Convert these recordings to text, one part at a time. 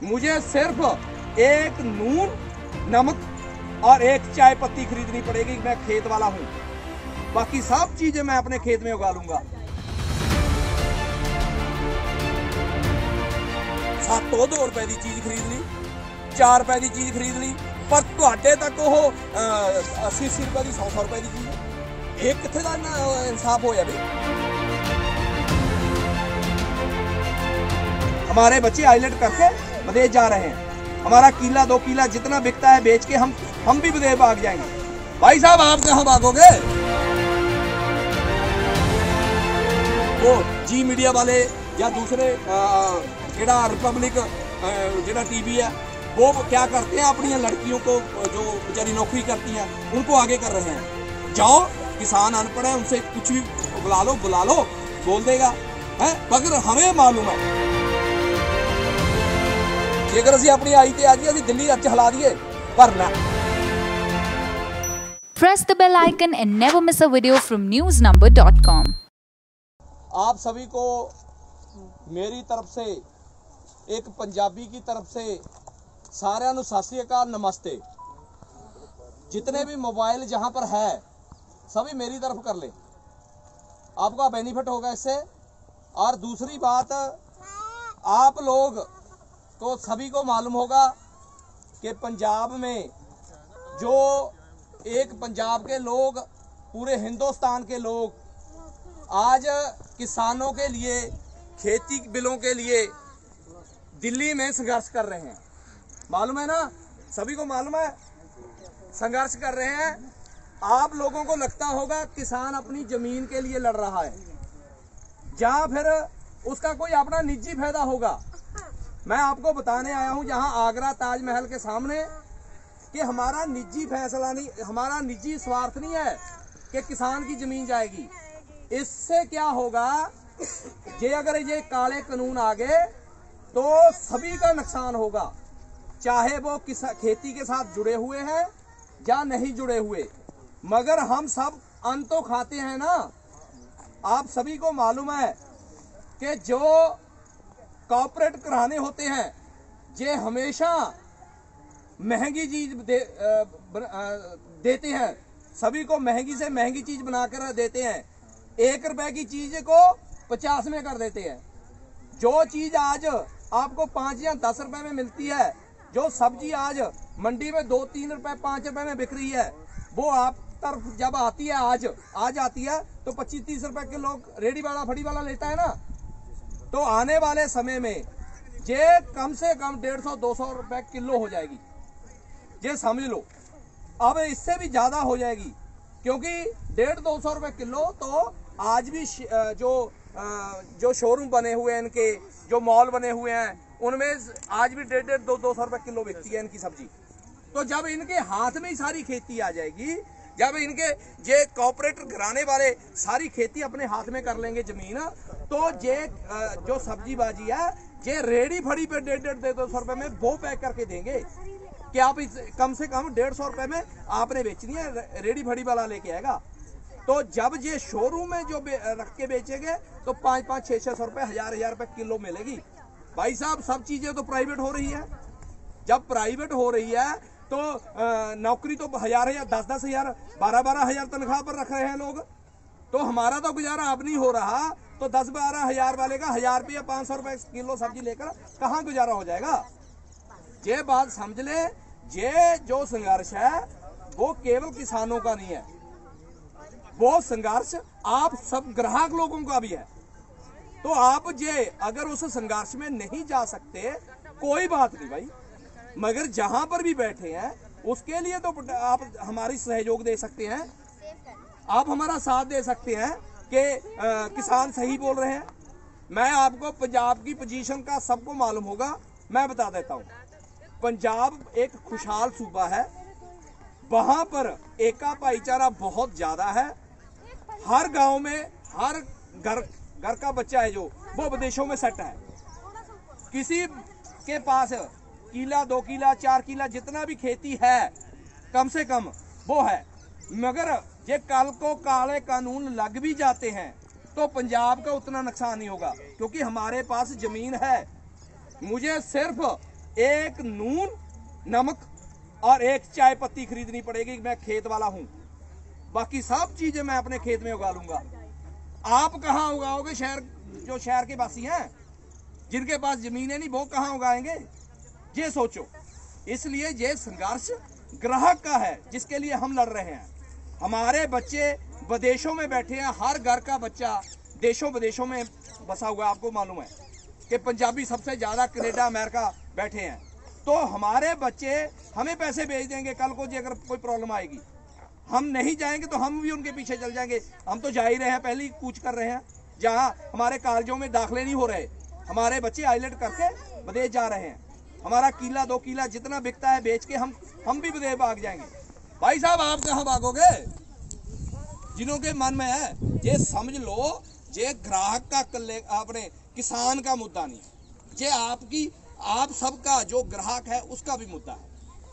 मुझे सिर्फ एक नून, नमक और एक चाय पत्ती खरीदनी पड़ेगी। मैं खेत वाला हूं, बाकी सब चीजें मैं अपने खेत में उगा लूंगा। 2 रुपए की चीज खरीद ली, 4 रुपए की चीज खरीद ली, पर तुहाडे तक वो 80 रुपए की 100 रुपए की चीज एक किथे दा इंसाफ होया भी। हमारे बच्चे आईलेट करके विदेश जा रहे हैं, हमारा किला 2 किला जितना बिकता है बेच के हम भी विदेश भाग जाएंगे। भाई साहब आप कहाँ भागोगे? वो जी मीडिया वाले या दूसरे जेड़ा रिपब्लिक जेड़ा टीवी है वो क्या करते हैं, अपनी लड़कियों को जो बेचारी नौकरी करती हैं उनको आगे कर रहे हैं। जाओ, किसान अनपढ़ है, उनसे कुछ भी बुला लो बोल देगा है। मगर हमें मालूम है जेकर असीं अपनी आई ते आ जी असीं दिल्ली अच हिला दिए, पर ना। Press the bell icon and never miss a video from newsnumber.com। आप सभी को मेरी तरफ से, एक पंजाबी की तरफ से साਰਿਆਂ ਨੂੰ सत श्री अकाल, नमस्ते। जितने भी मोबाइल जहां पर है सभी मेरी तरफ कर ले, आपका बेनिफिट होगा इससे। और दूसरी बात, आप लोग तो सभी को मालूम होगा कि पंजाब में जो एक पंजाब के लोग, पूरे हिंदुस्तान के लोग आज किसानों के लिए, खेती बिलों के लिए दिल्ली में संघर्ष कर रहे हैं। मालूम है ना, सभी को मालूम है, संघर्ष कर रहे हैं। आप लोगों को लगता होगा किसान अपनी जमीन के लिए लड़ रहा है, या फिर उसका कोई अपना निजी फायदा होगा। मैं आपको बताने आया हूं यहां आगरा ताजमहल के सामने कि हमारा निजी फैसला नहीं, हमारा निजी स्वार्थ नहीं है कि किसान की जमीन जाएगी। इससे क्या होगा, ये अगर ये काले कानून आ गए तो सभी का नुकसान होगा, चाहे वो खेती के साथ जुड़े हुए हैं या नहीं जुड़े हुए, मगर हम सब अन्न तो खाते हैं ना। आप सभी को मालूम है कि जो कॉर्पोरेट घराने होते हैं ये हमेशा महंगी चीज देते हैं, सभी को महंगी से महंगी चीज बनाकर देते हैं। 1 रुपए की चीज को 50 में कर देते हैं। जो चीज आज आपको 5 या 10 रुपए में मिलती है, जो सब्जी आज मंडी में 2, 3 रुपए, 5 रुपए में बिक रही है, वो आप तरफ जब आती है, आज आती है तो 25-30 रुपए के लोग रेडी वाला, फड़ी वाला लेता है ना। तो आने वाले समय में ये कम से कम 150-200 रुपए किलो हो जाएगी, ये समझ लो। अब इससे भी ज्यादा हो जाएगी, क्योंकि 150-200 रुपए किलो तो आज भी जो शोरूम बने हुए हैं, इनके जो मॉल बने हुए हैं, उनमें आज भी 150-200 रुपए किलो बिकती है इनकी सब्जी। तो जब इनके हाथ में ही सारी खेती आ जाएगी, जब इनके ये कॉर्पोरेट घराने वाले सारी खेती अपने हाथ में कर लेंगे जमीन, तो ये जो सब्जी बाजी है ये रेडी फड़ी पे 150-200 रुपए में वो पैक करके देंगे कि आप कम से कम 150 रुपए में आपने बेचनी है, रेडी फड़ी वाला लेके आएगा। तो जब ये शोरूम में जो रख के बेचेंगे तो 500-500, 600 रुपए, 1000 रुपए किलो मिलेगी। भाई साहब सब चीजें तो प्राइवेट हो रही है। जब प्राइवेट हो रही है तो नौकरी तो 1000, 10,000, 12,000 तनख्वाह पर रख रहे हैं लोग। तो हमारा तो गुजारा अब नहीं हो रहा, तो 10-12 हजार वाले का 1000 रुपया, 500 रुपए किलो सब्जी लेकर कहाँ गुजारा हो जाएगा? ये बात समझ ले, ये जो संघर्ष है वो केवल किसानों का नहीं है, वो संघर्ष आप सब ग्राहक लोगों का भी है। तो आप ये अगर उस संघर्ष में नहीं जा सकते कोई बात नहीं भाई, मगर जहां पर भी बैठे हैं उसके लिए तो आप हमारी सहयोग दे सकते हैं, आप हमारा साथ दे सकते हैं कि किसान सही बोल रहे हैं। मैं आपको पंजाब की पोजीशन का सबको मालूम होगा, मैं बता देता हूं। पंजाब एक खुशहाल सूबा है, वहां पर एका भाईचारा बहुत ज्यादा है। हर गांव में हर घर का बच्चा है जो वो विदेशों में सेट है। किसी के पास किला, 2 किला, 4 किला जितना भी खेती है कम से कम वो है। मगर ये कल को काले कानून लग भी जाते हैं तो पंजाब का उतना नुकसान नहीं होगा, क्योंकि हमारे पास जमीन है। मुझे सिर्फ एक नून नमक और एक चाय पत्ती खरीदनी पड़ेगी। मैं खेत वाला हूं, बाकी सब चीजें मैं अपने खेत में उगा लूंगा। आप कहां उगाओगे? शहर, जो शहर के वासी हैं, जिनके पास जमीनें नहीं, वो कहां उगाएंगे? ये सोचो। इसलिए ये संघर्ष ग्राहक का है, जिसके लिए हम लड़ रहे हैं। हमारे बच्चे विदेशों में बैठे हैं, हर घर का बच्चा देशों विदेशों में बसा हुआ है। आपको मालूम है कि पंजाबी सबसे ज्यादा कनाडा अमेरिका बैठे हैं। तो हमारे बच्चे हमें पैसे भेज देंगे कल को जी अगर कोई प्रॉब्लम आएगी। हम नहीं जाएंगे तो हम भी उनके पीछे चल जाएंगे। हम तो जा ही रहे हैं, पहले ही कूच कर रहे हैं। जहां हमारे कॉलेजों में दाखिले नहीं हो रहे, हमारे बच्चे आईलेट करके विदेश जा रहे हैं। हमारा किला 2 किला जितना बिकता है बेच के हम भी विदेश भाग जाएंगे। भाई साहब, आप कहां भागोगे? जिन्हों के मन में है, ये समझ लो, ये ग्राहक का अपने किसान का मुद्दा नहीं, ये आप सबका जो ग्राहक है उसका भी मुद्दा है।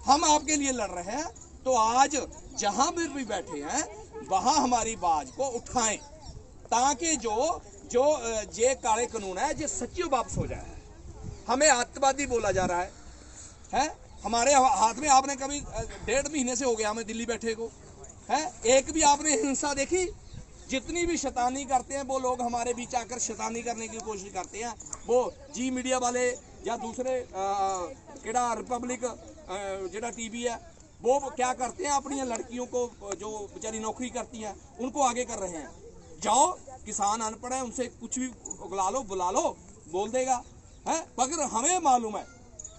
हम आपके लिए लड़ रहे हैं। तो आज जहां भी बैठे हैं वहां हमारी बात को उठाएं, ताकि जो ये काले कानून है ये सच्ची वापस हो जाए। हमें आतंकवादी बोला जा रहा है? हमारे हाथ में आपने कभी 1.5 महीने से हो गया हमें दिल्ली बैठे को है, एक भी आपने हिंसा देखी? जितनी भी शैतानी करते हैं वो लोग हमारे बीच आकर शैतानी करने की कोशिश करते हैं। वो जी मीडिया वाले या दूसरे केड़ा रिपब्लिक जेड़ा टीवी है, वो क्या करते हैं, अपनी लड़कियों को जो बेचारी नौकरी करती हैं उनको आगे कर रहे हैं। जाओ, किसान अनपढ़ है, उनसे कुछ भी उगला लो, बुला लो, बोल देगा है। मगर हमें मालूम है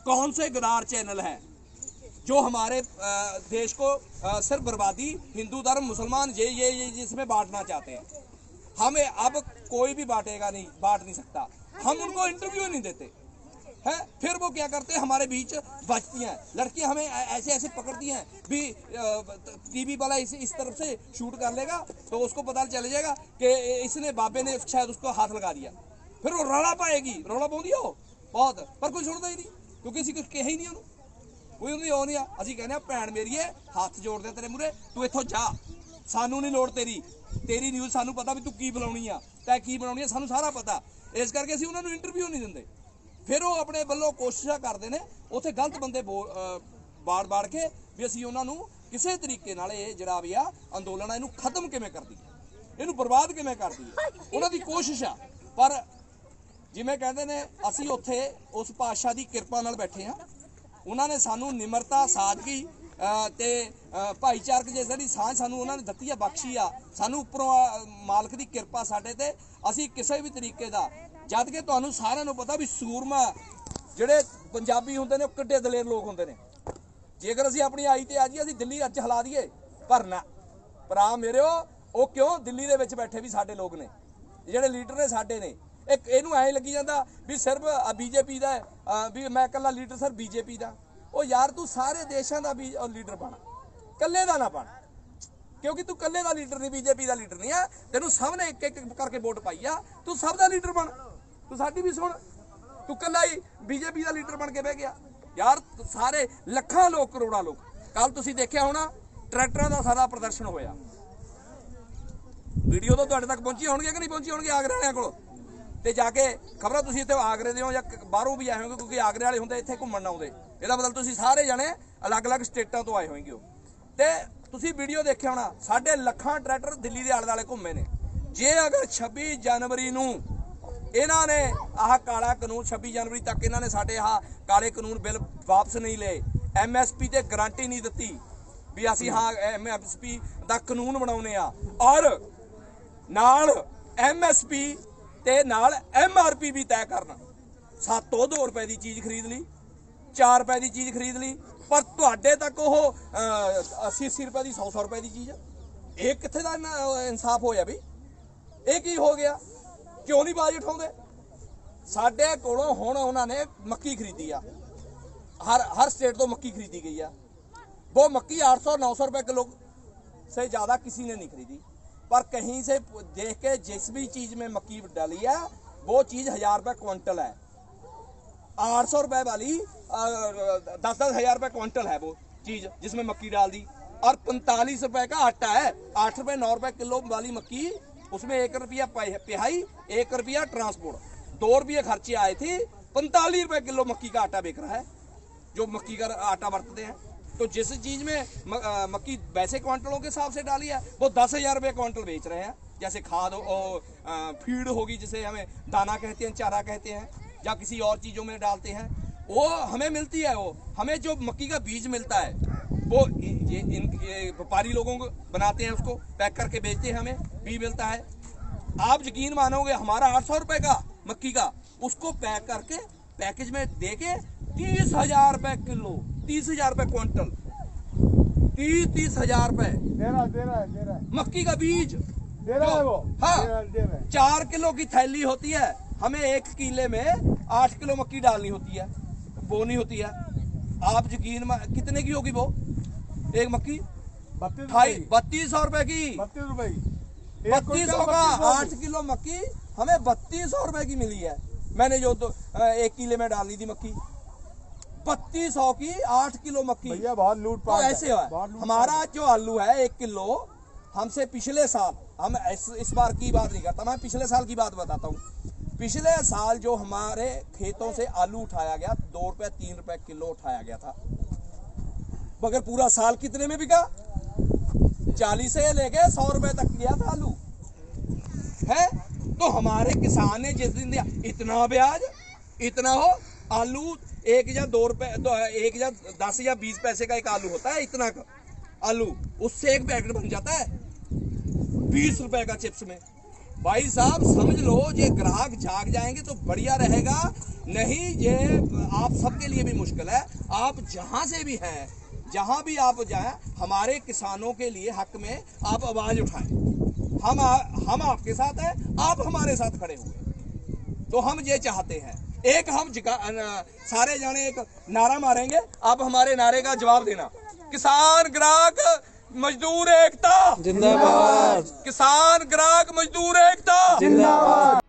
कौन से गदार चैनल है जो हमारे देश को सिर्फ बर्बादी, हिंदू धर्म, मुसलमान ये जिसमें बांटना चाहते हैं। हमें अब कोई भी बांट नहीं सकता। हम उनको इंटरव्यू नहीं देते है। फिर वो क्या करते हैं, हमारे बीच बचती हैं लड़कियां, हमें ऐसे पकड़ती हैं भी। टीवी वाला इस तरफ से शूट कर लेगा तो उसको पता चल जाएगा कि इसने बाबे ने शायद उसको हाथ लगा दिया। फिर वो रौला पाएगी, रौला पाਉਂਦੀ हो बहुत, पर कोई सुनता ही नहीं, क्योंकि ਅਸੀਂ ਕੁਝ ਕਿਹਾ ਹੀ ਨਹੀਂ ਉਹਨੂੰ, ਕੋਈ ਉਹਦੀ ਉਹ ਨਹੀਂ। ਅਸੀਂ ਕਹਿੰਦੇ ਆ ਭੈਣ ਮੇਰੀਏ ਹੱਥ ਜੋੜਦੇ ਤੇਰੇ ਮੂਰੇ, ਤੂੰ ਇੱਥੋਂ ਜਾ, ਸਾਨੂੰ ਨਹੀਂ ਲੋੜ ਤੇਰੀ ਨਿਊਜ਼, ਸਾਨੂੰ ਪਤਾ ਵੀ ਤੂੰ ਕੀ ਬੁਲਾਉਣੀ ਆ, ਤੈਂ ਕੀ ਬਣਾਉਣੀ ਆ, ਸਾਨੂੰ ਸਾਰਾ ਪਤਾ। ਇਸ ਕਰਕੇ ਅਸੀਂ ਉਹਨਾਂ ਨੂੰ ਇੰਟਰਵਿਊ ਨਹੀਂ ਦਿੰਦੇ। ਫਿਰ ਉਹ ਆਪਣੇ ਵੱਲੋਂ ਕੋਸ਼ਿਸ਼ਾਂ ਕਰਦੇ ਨੇ ਉੱਥੇ ਗਲਤ ਬੰਦੇ ਬਾੜ ਕੇ ਵੀ ਅਸੀਂ ਉਹਨਾਂ ਨੂੰ ਕਿਸੇ ਤਰੀਕੇ ਨਾਲ ਇਹ ਜਿਹੜਾ ਵੀ ਆ ਅੰਦੋਲਨ ਆ ਇਹਨੂੰ ਖਤਮ ਕਿਵੇਂ ਕਰ ਦਈਏ, ਇਹਨੂੰ ਬਰਬਾਦ ਕਿਵੇਂ ਕਰ ਦਈਏ, ਉਹਨਾਂ ਦੀ ਕੋਸ਼ਿਸ਼ ਆ। ਪਰ ਜਿਵੇਂ ਕਹਿੰਦੇ ਨੇ ਅਸੀਂ ਉੱਥੇ ਉਸ ਪਾਤਸ਼ਾਹ ਦੀ ਕਿਰਪਾ ਨਾਲ ਬੈਠੇ ਆ। ਉਹਨਾਂ ਨੇ ਸਾਨੂੰ ਨਿਮਰਤਾ, ਸਾਦਗੀ ਤੇ ਭਾਈਚਾਰਕ ਜਿਹੜੀ ਸਾਂਝ ਸਾਨੂੰ ਉਹਨਾਂ ਨੇ ਦਿੱਤੀ ਆ, ਬਖਸ਼ੀ ਆ ਸਾਨੂੰ ਉੱਪਰੋਂ ਮਾਲਕ ਦੀ ਕਿਰਪਾ ਸਾਡੇ ਤੇ। ਅਸੀਂ ਕਿਸੇ ਵੀ ਤਰੀਕੇ ਦਾ, ਜਦ ਕਿ ਤੁਹਾਨੂੰ ਸਾਰਿਆਂ ਨੂੰ ਪਤਾ ਵੀ ਸੂਰਮਾ ਜਿਹੜੇ ਪੰਜਾਬੀ ਹੁੰਦੇ ਨੇ ਉਹ ਕਿੱਡੇ ਦਲੇਰ ਲੋਕ ਹੁੰਦੇ ਨੇ। ਜੇਕਰ ਅਸੀਂ ਆਪਣੀ ਆਈ ਤੇ ਆ ਜੀ ਅਸੀਂ ਦਿੱਲੀ ਅੱਜ ਹਿਲਾ ਦਈਏ, ਪਰ ਨਾ ਭਰਾ ਮੇਰਿਓ, ਉਹ ਕਿਉਂ ਦਿੱਲੀ ਦੇ ਵਿੱਚ ਬੈਠੇ ਵੀ ਸਾਡੇ ਲੋਕ ਨੇ, ਜਿਹੜੇ ਲੀਡਰ ਨੇ ਸਾਡੇ ਨੇ। ਇੱਕ ਇਹਨੂੰ ਐਂ ਲੱਗੀ ਜਾਂਦਾ ਵੀ ਸਿਰਫ ਬੀਜੇਪੀ ਦਾ ਵੀ ਮੈਂ ਇਕੱਲਾ ਲੀਡਰ ਸਰ ਬੀਜੇਪੀ ਦਾ। ਉਹ ਯਾਰ ਤੂੰ ਸਾਰੇ ਦੇਸ਼ਾਂ ਦਾ ਵੀ ਲੀਡਰ ਬਣ, ਇਕੱਲੇ ਦਾ ਨਾ ਬਣ, ਕਿਉਂਕਿ ਤੂੰ ਇਕੱਲੇ ਦਾ ਲੀਡਰ ਨਹੀਂ, ਬੀਜੇਪੀ ਦਾ ਲੀਡਰ ਨਹੀਂ ਆ। ਤੈਨੂੰ ਸਭ ਨੇ ਇੱਕ ਇੱਕ ਕਰਕੇ ਵੋਟ ਪਾਈ ਆ, ਤੂੰ ਸਭ ਦਾ ਲੀਡਰ ਬਣ। ਤੂੰ ਸਾਡੀ ਵੀ ਸੁਣ, ਤੂੰ ਇਕੱਲਾ ਹੀ ਬੀਜੇਪੀ ਦਾ ਲੀਡਰ ਬਣ ਕੇ ਬਹਿ ਗਿਆ ਯਾਰ। ਸਾਰੇ ਲੱਖਾਂ ਲੋਕ, ਕਰੋੜਾਂ ਲੋਕ, ਕੱਲ ਤੁਸੀਂ ਦੇਖਿਆ ਹੋਣਾ ਟਰੈਕਟਰਾਂ ਦਾ ਸਾਰਾ ਪ੍ਰਦਰਸ਼ਨ ਹੋਇਆ। ਵੀਡੀਓ ਤਾਂ ਤੁਹਾਡੇ ਤੱਕ ਪਹੁੰਚੀ ਹੋਣਗੇ ਕਿ ਨਹੀਂ ਪਹੁੰਚੀ ਹੋਣਗੇ ਆਗਰੇ ਵਾਲਿਆਂ ਕੋਲ। ਤੇ ਜਾ ਕੇ ਖਬਰਾਂ ਤੁਸੀਂ ਇੱਥੇ ਆਗਰੇ ਦੇ ਹੋ ਜਾਂ ਬਾਹਰੋਂ ਵੀ ਆਏ ਹੋਗੇ, ਕਿਉਂਕਿ ਆਗਰੇ ਵਾਲੇ ਹੁੰਦੇ ਇੱਥੇ ਘੁੰਮਣ ਆਉਂਦੇ। ਇਹਦਾ ਮਤਲਬ ਤੁਸੀਂ ਸਾਰੇ ਜਣੇ ਅਲੱਗ-ਅਲੱਗ ਸਟੇਟਾਂ ਤੋਂ ਆਏ ਹੋਣਗੇ ਹੋ। ਤੇ ਤੁਸੀਂ ਵੀਡੀਓ ਦੇਖਿਆ ਹੋਣਾ ਸਾਡੇ ਲੱਖਾਂ ਟਰੈਕਟਰ ਦਿੱਲੀ ਦੇ ਆਲੇ-ਦੁਆਲੇ ਘੁੰਮੇ ਨੇ। ਜੇ ਅਗਰ 26 ਜਨਵਰੀ ਨੂੰ ਇਹਨਾਂ ਨੇ ਆਹ ਕਾਲਾ ਕਾਨੂੰਨ 26 ਜਨਵਰੀ ਤੱਕ ਇਹਨਾਂ ਨੇ ਸਾਡੇ ਆਹ ਕਾਲੇ ਕਾਨੂੰਨ ਬਿੱਲ ਵਾਪਸ ਨਹੀਂ ਲਏ, MSP ਤੇ ਗਾਰੰਟੀ ਨਹੀਂ ਦਿੱਤੀ ਵੀ ਅਸੀਂ ਹਾਂ MSP ਦਾ ਕਾਨੂੰਨ ਬਣਾਉਨੇ ਆ, ਔਰ ਨਾਲ MSP ਤੇ ਨਾਲ MRP ਵੀ ਤੈਅ ਕਰਨਾ। 2 ਰੁਪਏ ਦੀ ਚੀਜ਼ ਖਰੀਦ ਲਈ, 4 ਰੁਪਏ ਦੀ ਚੀਜ਼ ਖਰੀਦ ਲਈ, ਪਰ ਤੁਹਾਡੇ ਤੱਕ ਉਹ 80 ਰੁਪਏ ਦੀ 100 ਰੁਪਏ ਦੀ ਚੀਜ਼। ਇਹ ਕਿੱਥੇ ਦਾ ਇਨਸਾਫ ਹੋਇਆ ਬਈ? ਇਹ ਕੀ ਹੋ ਗਿਆ? ਕਿਉਂ ਨਹੀਂ ਬਾਜ਼ ਉਠਾਉਂਦੇ? ਸਾਡੇ ਕੋਲੋਂ ਹੁਣ ਉਹਨਾਂ ਨੇ ਮੱਕੀ ਖਰੀਦੀ ਆ, हर स्टेट तो मक्की खरीदी गई है। वो मक्की 800-900 रुपए किलो से ज़्यादा किसी ने नहीं खरीदी, पर कहीं से देख के जिस भी चीज़ में मक्की डाली है वो चीज़ 1000 रुपये क्विंटल है। 800 रुपये वाली 10-10 हज़ार रुपये क्विंटल है वो चीज़ जिसमें मक्की डाल दी, और 45 रुपये का आटा है। 8 रुपये 9 रुपये किलो वाली मक्की, उसमें 1 रुपया पिहाई, 1 रुपया ट्रांसपोर्ट, 2 रुपये खर्चे आए थे, 45 रुपये किलो मक्की का आटा बिक रहा है। जो मक्की का आटा बरतते हैं। तो जिस चीज में मक्की वैसे क्वांटलों के हिसाब से डाली है वो 10,000 रुपये क्वांटल बेच रहे हैं। जैसे खाद फीड होगी, जिसे हमें दाना कहते हैं, चारा कहते हैं, या किसी और चीजों में डालते हैं, वो हमें मिलती है। वो हमें जो मक्की का बीज मिलता है वो ये व्यापारी लोगों को बनाते हैं, उसको पैक करके बेचते हैं, हमें बीज मिलता है। आप यकीन मानोगे, हमारा 800 रुपए का मक्की का, उसको पैक करके पैकेज में देके 30,000 रुपए किलो, 30,000 रुपए क्विंटल, 30,000 रुपए दे रहा है मक्की का बीज दे रहा है वो। हाँ, दे रहा है। 4 किलो की थैली होती है, हमें 1 किले में 8 किलो मक्की डालनी होती है, बोनी होती है। आप यकीन कितने की होगी वो एक मक्की? 3200 रुपए की। 32 रुपए 3200 का 8 किलो मक्की हमें 3200 रुपए की मिली है। मैंने जो 1 किले में डालनी थी मक्की, 3200 की 8 किलो मक्की। भैया बहुत लूटपाट तो ऐसे है। हमारा जो आलू है 1 किलो, हमसे पिछले साल, हम इस बार की बात नहीं करता, मैं पिछले साल की बात बताता हूँ। पिछले साल जो हमारे खेतों से आलू उठाया गया 2 रुपए 3 रुपए किलो उठाया गया था, मगर पूरा साल कितने में बिका? 40 से लेके 100 रुपए तक गया था आलू है। तो हमारे किसान ने जिस दिन दिया, इतना ब्याज, इतना हो आलू 1 या 2 रुपए, 1 या 10 या 20 पैसे का एक आलू होता है, इतना का आलू, उससे एक पैकेट बन जाता है 20 रुपए का चिप्स में। भाई साहब समझ लो, ये ग्राहक जाग जाएंगे तो बढ़िया रहेगा, नहीं ये आप सबके लिए भी मुश्किल है। आप जहां से भी हैं, जहां भी आप जाएं, हमारे किसानों के लिए हक में आप आवाज उठाएं। हम आपके साथ हैं, आप हमारे साथ खड़े हुए। तो हम ये चाहते हैं, एक हम सारे जाने एक नारा मारेंगे, आप हमारे नारे का जवाब देना। किसान ग्राहक मजदूर एकता जिंदाबाद। किसान ग्राहक मजदूर एकता जिंदाबाद।